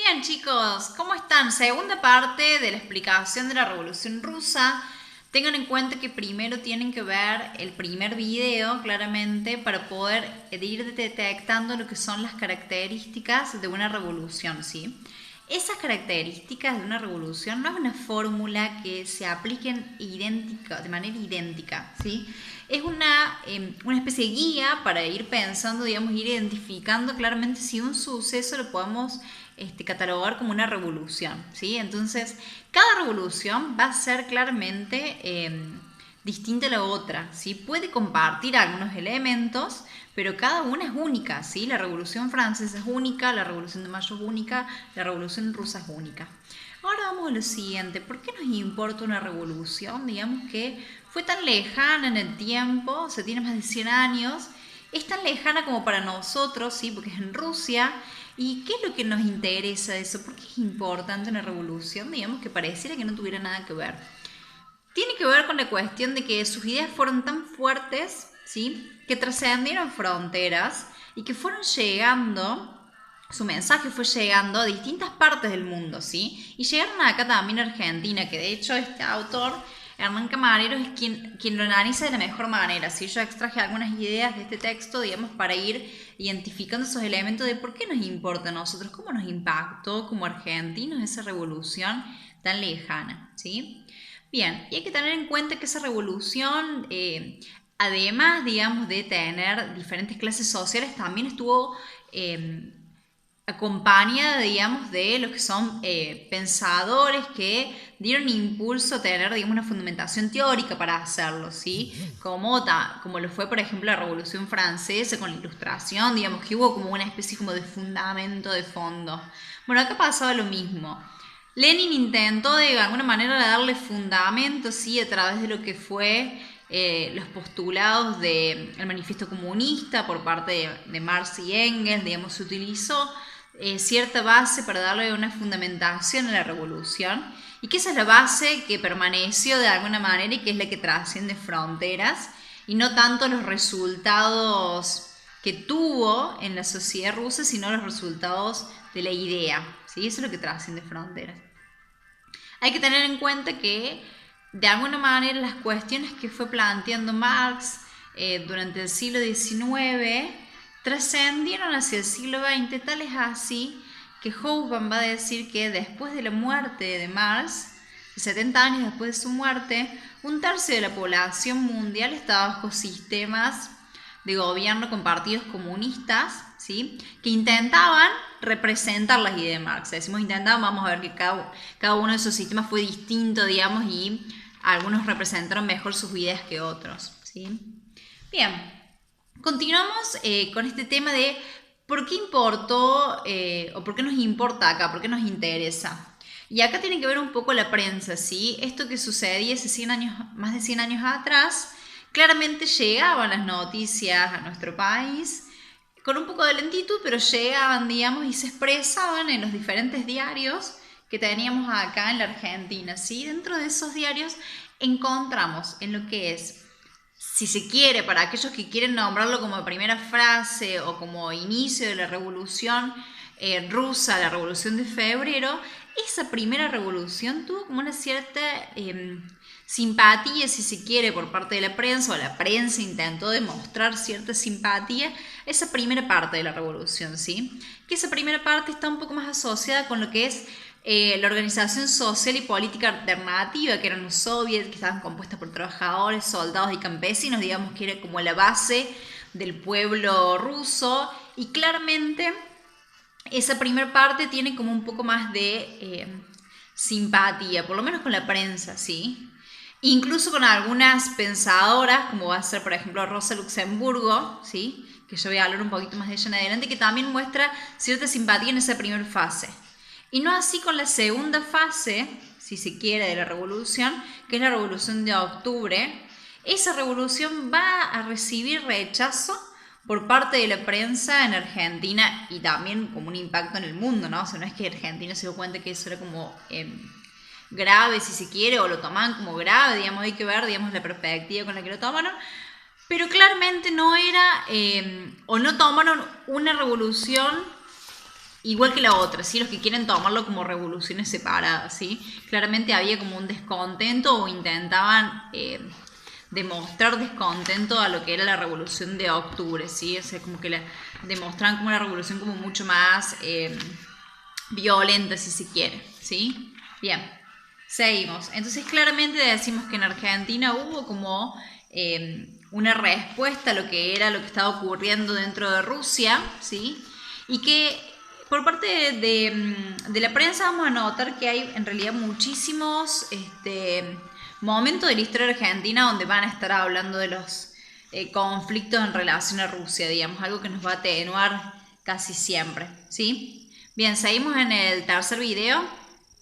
Bien, chicos, ¿cómo están? Segunda parte de la explicación de la Revolución Rusa. Tengan en cuenta que primero tienen que ver el primer video, claramente, para poder ir detectando lo que son las características de una revolución, ¿sí? Esas características de una revolución no es una fórmula que se apliquen de manera idéntica, ¿sí? Es una especie de guía para ir pensando, digamos, ir identificando claramente si un suceso lo podemos catalogar como una revolución, ¿sí? Entonces, cada revolución va a ser claramente distinta a la otra, ¿sí? Puede compartir algunos elementos, pero cada una es única, ¿sí? La Revolución Francesa es única, la Revolución de Mayo es única, la Revolución Rusa es única. Ahora vamos a lo siguiente, ¿por qué nos importa una revolución? Digamos que fue tan lejana en el tiempo, se tiene más de 100 años, es tan lejana como para nosotros, ¿sí? Porque es en Rusia. ¿Y qué es lo que nos interesa de eso? ¿Por qué es importante una revolución? Digamos que pareciera que no tuviera nada que ver. Tiene que ver con la cuestión de que sus ideas fueron tan fuertes, ¿sí? Que trascendieron fronteras y que fueron llegando, su mensaje fue llegando a distintas partes del mundo, ¿sí? Y llegaron acá también a Argentina, que de hecho este autor, Hernán Camarero, es quien lo analiza de la mejor manera, ¿sí? Yo extraje algunas ideas de este texto, digamos, para ir identificando esos elementos de por qué nos importa a nosotros, cómo nos impactó como argentinos esa revolución tan lejana, ¿sí? Bien, y hay que tener en cuenta que esa revolución, además, digamos, de tener diferentes clases sociales, también estuvo acompañada, digamos, de los que son pensadores que dieron impulso a tener, digamos, una fundamentación teórica para hacerlo, ¿sí? Como lo fue, por ejemplo, la Revolución Francesa con la Ilustración, digamos, que hubo como una especie como de fundamento de fondo. Bueno, acá pasaba lo mismo. Lenin intentó de alguna manera darle fundamento, sí, a través de lo que fue los postulados del manifiesto comunista por parte de Marx y Engels, digamos, se utilizó cierta base para darle una fundamentación a la revolución y que esa es la base que permaneció de alguna manera y que es la que trasciende fronteras y no tanto los resultados que tuvo en la sociedad rusa, sino los resultados de la idea, ¿sí? Eso es lo que trasciende fronteras. Hay que tener en cuenta que de alguna manera las cuestiones que fue planteando Marx durante el siglo XIX trascendieron hacia el siglo XX, tal es así que Hobsbawm va a decir que después de la muerte de Marx, 70 años después de su muerte, un tercio de la población mundial estaba bajo sistemas de gobierno con partidos comunistas, ¿sí? Que intentaban representar las ideas de Marx. Decimos intentaban, vamos a ver que cada uno de esos sistemas fue distinto, digamos, y algunos representaron mejor sus ideas que otros, ¿sí? Bien, continuamos con este tema de por qué importó o por qué nos importa acá, por qué nos interesa. Y acá tiene que ver un poco la prensa, ¿sí? Esto que sucedía hace 100 años, más de 100 años atrás, claramente llegaban las noticias a nuestro país con un poco de lentitud, pero llegaban, digamos, y se expresaban en los diferentes diarios que teníamos acá en la Argentina, ¿sí? Dentro de esos diarios encontramos en lo que es, si se quiere, para aquellos que quieren nombrarlo como primera frase o como inicio de la revolución rusa, la revolución de febrero, esa primera revolución tuvo como una cierta simpatía, si se quiere, por parte de la prensa, o la prensa intentó demostrar cierta simpatía a esa primera parte de la revolución, ¿sí? Que esa primera parte está un poco más asociada con lo que es la organización social y política alternativa, que eran los soviets, que estaban compuestas por trabajadores, soldados y campesinos, digamos que era como la base del pueblo ruso, y claramente esa primera parte tiene como un poco más de simpatía, por lo menos con la prensa, ¿sí? Incluso con algunas pensadoras, como va a ser por ejemplo Rosa Luxemburgo, ¿sí? Que yo voy a hablar un poquito más de ella en adelante, que también muestra cierta simpatía en esa primera fase. Y no así con la segunda fase, si se quiere, de la revolución, que es la revolución de octubre. Esa revolución va a recibir rechazo por parte de la prensa en Argentina y también como un impacto en el mundo, ¿no? O sea, no es que Argentina se dio cuenta que eso era como grave, si se quiere, o lo tomaban como grave, digamos, hay que ver, digamos, la perspectiva con la que lo tomaron, pero claramente no era, o no tomaron una revolución igual que la otra, ¿sí? Los que quieren tomarlo como revoluciones separadas, ¿sí? Claramente había como un descontento o intentaban demostrar descontento a lo que era la revolución de octubre, ¿sí? O sea, como que demostraban como una revolución como mucho más violenta, si se quiere, ¿sí? Bien, seguimos. Entonces claramente decimos que en Argentina hubo como una respuesta a lo que era lo que estaba ocurriendo dentro de Rusia, ¿sí? Y que por parte de la prensa vamos a notar que hay en realidad muchísimos momentos de la historia argentina donde van a estar hablando de los conflictos en relación a Rusia, digamos, algo que nos va a atenuar casi siempre, ¿sí? Bien, seguimos en el tercer video.